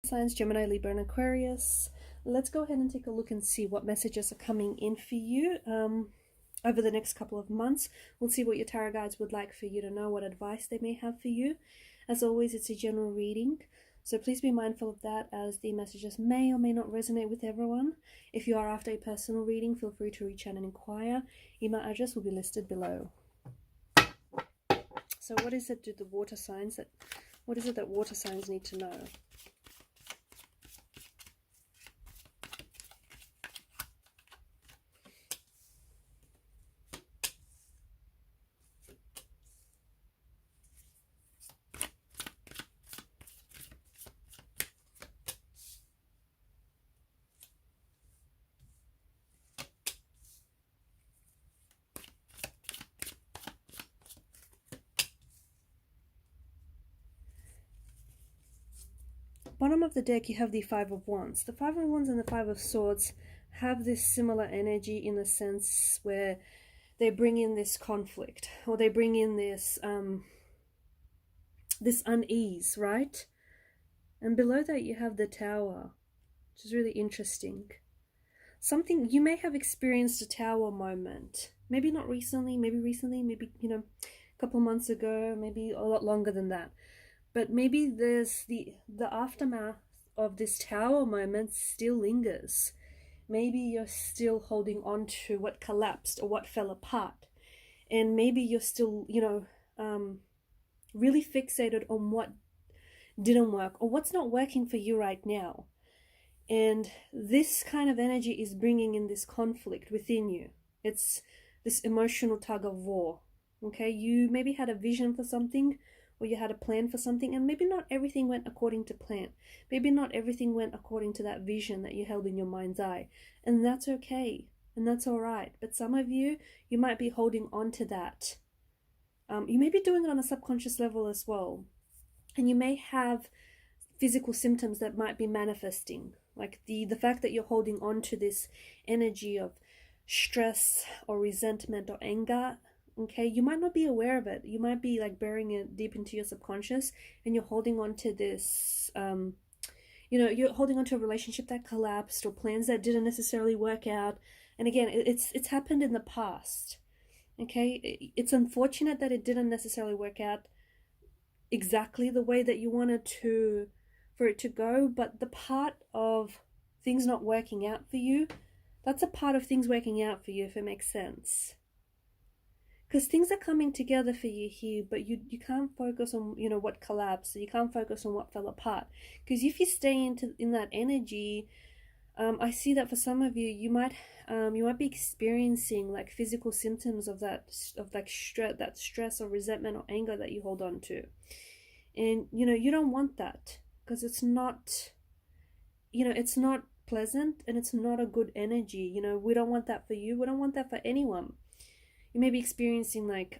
Signs Gemini, Libra, and Aquarius. Let's go ahead and take a look and see what messages are coming in for you over the next couple of months. We'll see what your tarot guides would like for you to know, what advice they may have for you. As always, it's a general reading, so please be mindful of that, as the messages may or may not resonate with everyone. If you are after a personal reading, feel free to reach out and inquire. Email address will be listed below. So what is it that water signs need to know? Bottom of the deck, you have the Five of Wands. The Five of Wands and the Five of Swords have this similar energy, in the sense where they bring in this conflict, or they bring in this this unease, right? And below that you have the Tower, which is really interesting. Something you may have experienced a Tower moment. Maybe not recently, maybe a couple months ago, maybe a lot longer than that. But maybe there's the aftermath of this Tower moment still lingers. Maybe you're still holding on to what collapsed or what fell apart. And maybe you're still, really fixated on what didn't work or what's not working for you right now. And this kind of energy is bringing in this conflict within you. It's this emotional tug of war. Okay, you maybe had a vision for something, or you had a plan for something, and maybe not everything went according to plan. Maybe not everything went according to that vision that you held in your mind's eye. And that's okay. And that's all right. But some of you might be holding on to that. You may be doing it on a subconscious level as well. And you may have physical symptoms that might be manifesting. Like the fact that you're holding on to this energy of stress or resentment or anger. Okay, you might not be aware of it. You might be like burying it deep into your subconscious, and you're holding on to this, you're holding on to a relationship that collapsed, or plans that didn't necessarily work out. And again, it's happened in the past. Okay, it's unfortunate that it didn't necessarily work out exactly the way that you wanted for it to go, but the part of things not working out for you, that's a part of things working out for you, if it makes sense. Because things are coming together for you here, but you can't focus on what collapsed. So you can't focus on what fell apart. Because if you stay in that energy, I see that for some of you, you might be experiencing like physical symptoms of that stress or resentment or anger that you hold on to, and you don't want that, because it's not pleasant, and it's not a good energy. We don't want that for you. We don't want that for anyone. You may be experiencing like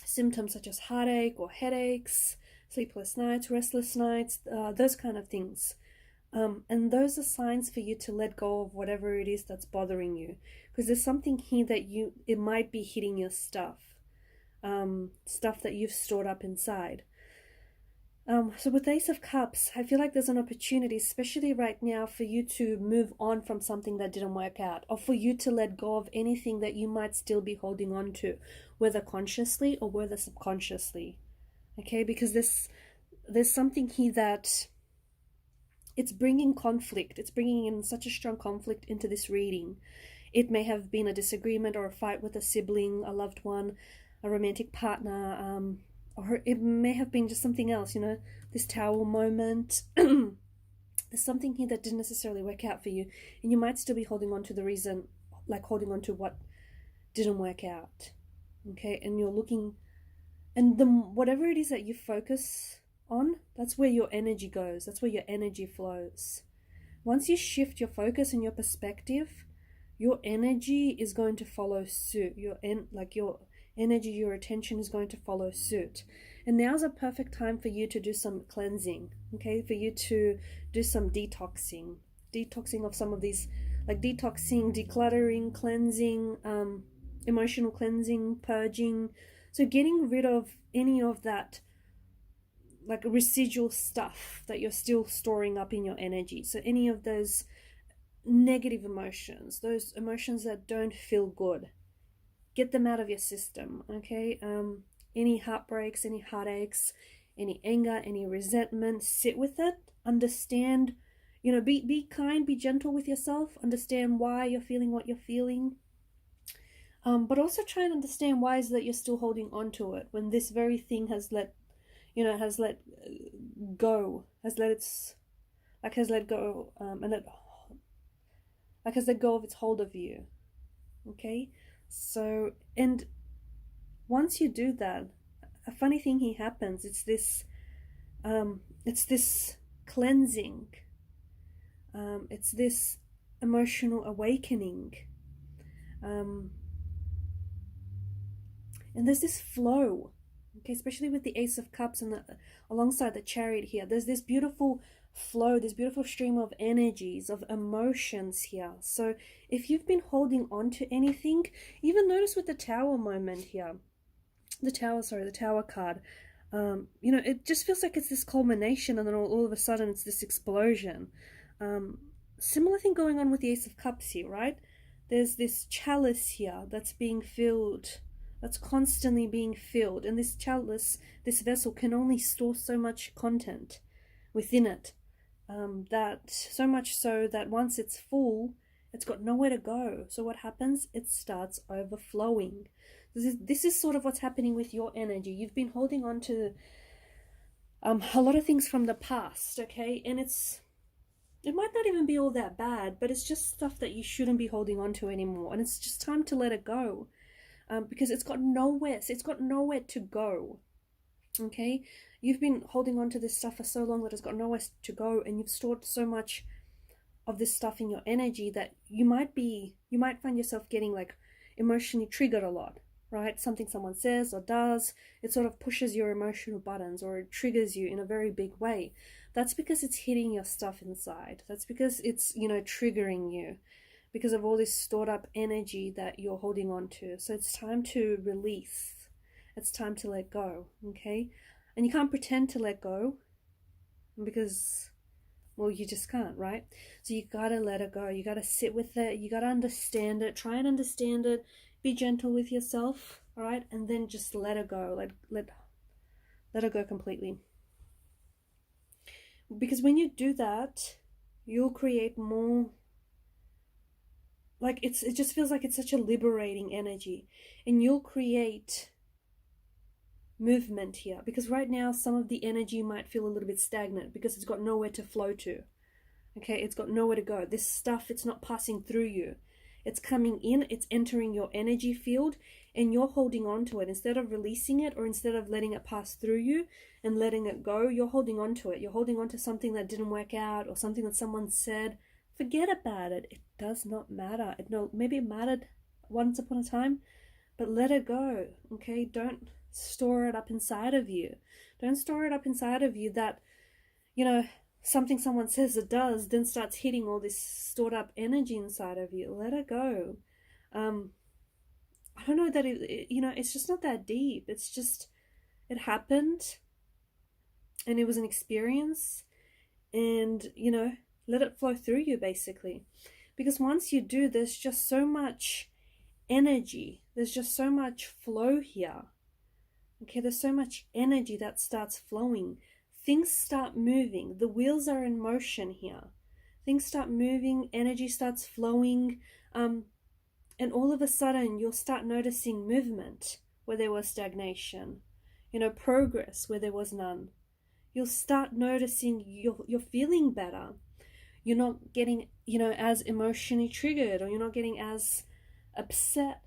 symptoms such as heartache or headaches, sleepless nights, restless nights, those kind of things. And those are signs for you to let go of whatever it is that's bothering you. Because there's something here that it might be hitting your stuff that you've stored up inside. So with Ace of Cups, I feel like there's an opportunity, especially right now, for you to move on from something that didn't work out, or for you to let go of anything that you might still be holding on to, whether consciously or whether subconsciously. Okay, because there's something here that it's bringing conflict. It's bringing in such a strong conflict into this reading. It may have been a disagreement or a fight with a sibling, a loved one, a romantic partner, or it may have been just something else, this Tower moment. There's something here that didn't necessarily work out for you, and you might still be holding on to the reason, like holding on to what didn't work out. Okay, and you're looking, and whatever it is that you focus on, that's where your energy goes. That's where your energy flows. Once you shift your focus and your perspective, your energy is going to follow suit. Your energy, your attention is going to follow suit. And now's a perfect time for you to do some cleansing, okay? For you to do some detoxing of some of these, like detoxing, decluttering, cleansing, emotional cleansing, purging. So getting rid of any of that like residual stuff that you're still storing up in your energy. So any of those negative emotions, those emotions that don't feel good, get them out of your system. Okay, any heartbreaks, any heartaches, any anger, any resentment, sit with it, understand, you know, be kind, be gentle with yourself, understand why you're feeling what you're feeling. But also try and understand why is that you're still holding on to it when this very thing has let, you know, has let go, has let its, like has let go, and it, like has let go of its hold of you. Okay, so, and once you do that, a funny thing here happens. It's this cleansing. It's this emotional awakening. And there's this flow, okay, especially with the Ace of Cups and alongside the Chariot here. There's this beautiful flow, this beautiful stream of energies, of emotions here. So if you've been holding on to anything, even notice with the Tower moment here, the Tower card, you know, it just feels like it's this culmination, and then all of a sudden it's this explosion. Similar thing going on with the Ace of Cups here, right? There's this chalice here that's being filled, that's constantly being filled, and this chalice, this vessel, can only store so much content within it. That so much so that once it's full, it's got nowhere to go. So what happens? It starts overflowing. This is sort of what's happening with your energy. You've been holding on to a lot of things from the past, okay? And it might not even be all that bad, but it's just stuff that you shouldn't be holding on to anymore. And it's just time to let it go, because it's got nowhere to go, okay? You've been holding on to this stuff for so long that it's got nowhere to go, and you've stored so much of this stuff in your energy that you might find yourself getting like emotionally triggered a lot, right? Something someone says or does, it sort of pushes your emotional buttons, or it triggers you in a very big way. That's because it's hitting your stuff inside. That's because it's, you know, triggering you because of all this stored up energy that you're holding on to. So it's time to release. It's time to let go, okay? And you can't pretend to let go because, well, you just can't, right? So you gotta let it go. You gotta sit with it. You gotta understand it. Try and understand it. Be gentle with yourself, all right? And then just let it go. Let it go completely. Because when you do that, you'll create more, like, it just feels like it's such a liberating energy, and you'll create movement here, because right now some of the energy might feel a little bit stagnant because it's got nowhere to flow to. Okay, it's got nowhere to go. This stuff, it's not passing through you. It's coming in, it's entering your energy field, and you're holding on to it. Instead of releasing it, or instead of letting it pass through you and letting it go, you're holding on to it. You're holding on to something that didn't work out, or something that someone said. Forget about it. It does not matter. Maybe it mattered once upon a time, but let it go, okay? Don't store it up inside of you. Don't store it up inside of you that, you know, something someone says it does, then starts hitting all this stored up energy inside of you. Let it go. I don't know that you know, it's just not that deep. It's just, it happened, and it was an experience, and, you know, let it flow through you, basically. Because once you do, there's just so much energy. There's just so much flow here. Okay, there's so much energy that starts flowing. Things start moving. The wheels are in motion here. Things start moving, energy starts flowing, and all of a sudden you'll start noticing movement where there was stagnation, you know, progress where there was none. You'll start noticing you're feeling better. You're not getting, you know, as emotionally triggered, or you're not getting as upset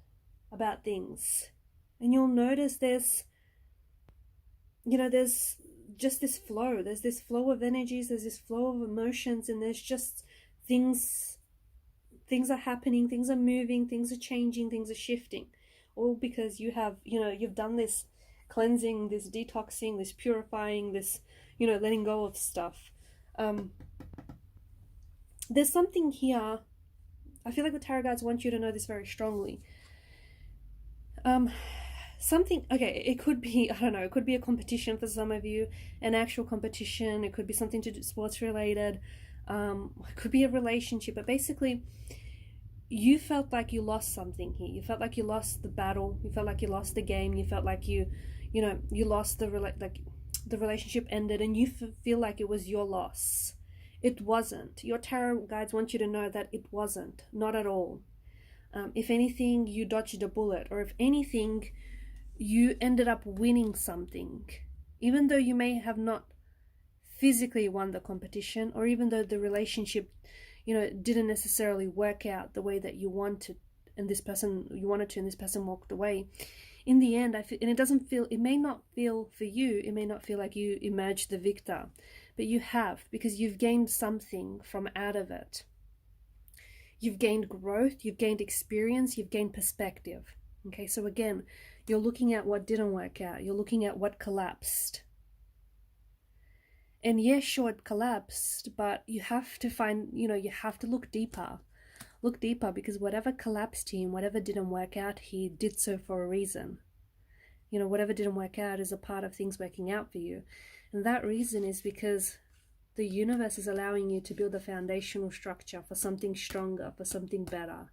about things. And you'll notice there's, you know, there's just this flow. There's this flow of energies, there's this flow of emotions, and there's just things are happening, things are moving, things are changing, things are shifting. All because you have, you know, you've done this cleansing, this detoxing, this purifying, this, you know, letting go of stuff. There's something here. I feel like the tarot guides want you to know this very strongly. something, okay, it could be, I don't know, it could be a competition for some of you, an actual competition. It could be something to do sports related. It could be a relationship, but basically you felt like you lost something here. You felt like you lost the battle. You felt like you lost the game. You felt like you lost the relationship ended, and you feel like it was your loss. It wasn't. Your tarot guides want you to know that it wasn't, not at all. If anything, you dodged a bullet, or if anything, you ended up winning something, even though you may have not physically won the competition, or even though the relationship, didn't necessarily work out the way that you wanted, and this person walked away. In the end, it may not feel for you, it may not feel like you emerged the victor, but you have, because you've gained something from out of it. You've gained growth, you've gained experience, you've gained perspective. Okay, so again, you're looking at what didn't work out. You're looking at what collapsed. And yes, sure, it collapsed, but you have to you have to look deeper. Look deeper, because whatever collapsed here and whatever didn't work out here did so for a reason. Whatever didn't work out is a part of things working out for you. And that reason is because the universe is allowing you to build a foundational structure for something stronger, for something better.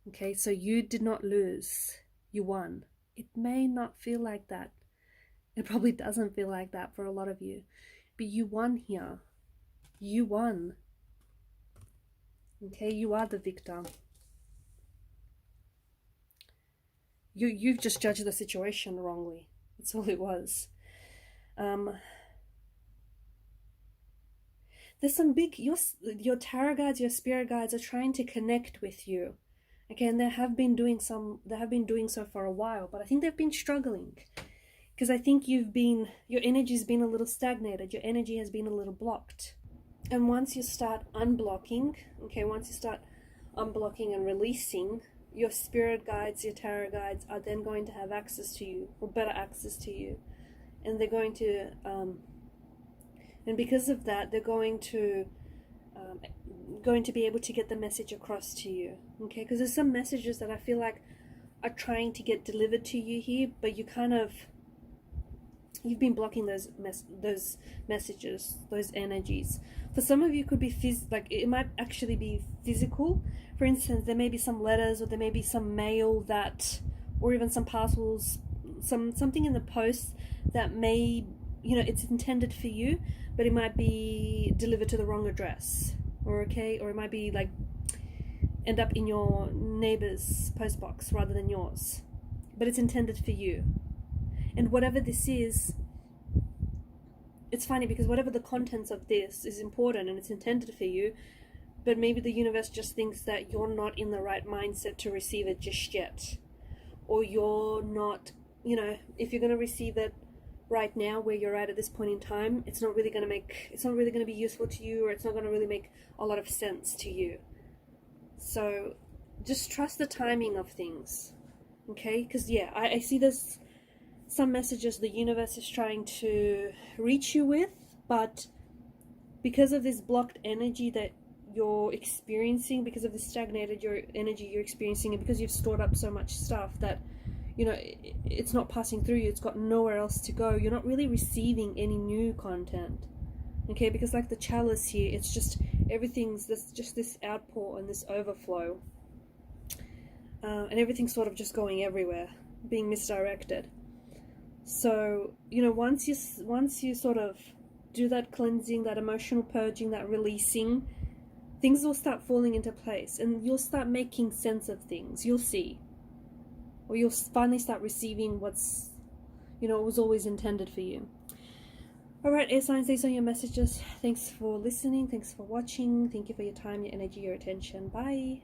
Okay, so you did not lose, you won. It may not feel like that. It probably doesn't feel like that for a lot of you, but you won here. You won. Okay, you are the victor. You've just judged the situation wrongly. That's all it was. There's some big, your tarot guides, your spirit guides are trying to connect with you. Okay, and they have been doing so for a while, but I think they've been struggling, because I think your energy's been a little stagnated, your energy has been a little blocked. And once you start unblocking and releasing, your spirit guides, your tarot guides are then going to have access to you, or better access to you. And they're going to, and because of that, they're going to be able to get the message across to you. Okay, because there's some messages that I feel like are trying to get delivered to you here, but you've been blocking those messages, those energies. For some of you, it could be it might actually be physical. For instance, there may be some letters, or there may be some mail or even some parcels, something in the post that may, it's intended for you, but it might be delivered to the wrong address, or it might be end up in your neighbor's postbox rather than yours, but it's intended for you. And whatever this is, it's funny, because whatever the contents of this is important and it's intended for you, but maybe the universe just thinks that you're not in the right mindset to receive it just yet. Or you're not, if you're going to receive it right now where you're at this point in time, it's not really going to be useful to you, or it's not going to really make a lot of sense to you. So just trust the timing of things. Okay? Because I see this. Some messages the universe is trying to reach you with, but because of this blocked energy that you're experiencing, because of the stagnated energy you're experiencing, and because you've stored up so much stuff that it's not passing through you, it's got nowhere else to go, you're not really receiving any new content. Okay, because like the chalice here, it's just everything's just this outpour and this overflow, and everything's sort of just going everywhere, being misdirected. So, once you sort of do that cleansing, that emotional purging, that releasing, things will start falling into place, and you'll start making sense of things. You'll see. Or you'll finally start receiving what's, was always intended for you. Alright, air signs, these are your messages. Thanks for listening. Thanks for watching. Thank you for your time, your energy, your attention. Bye.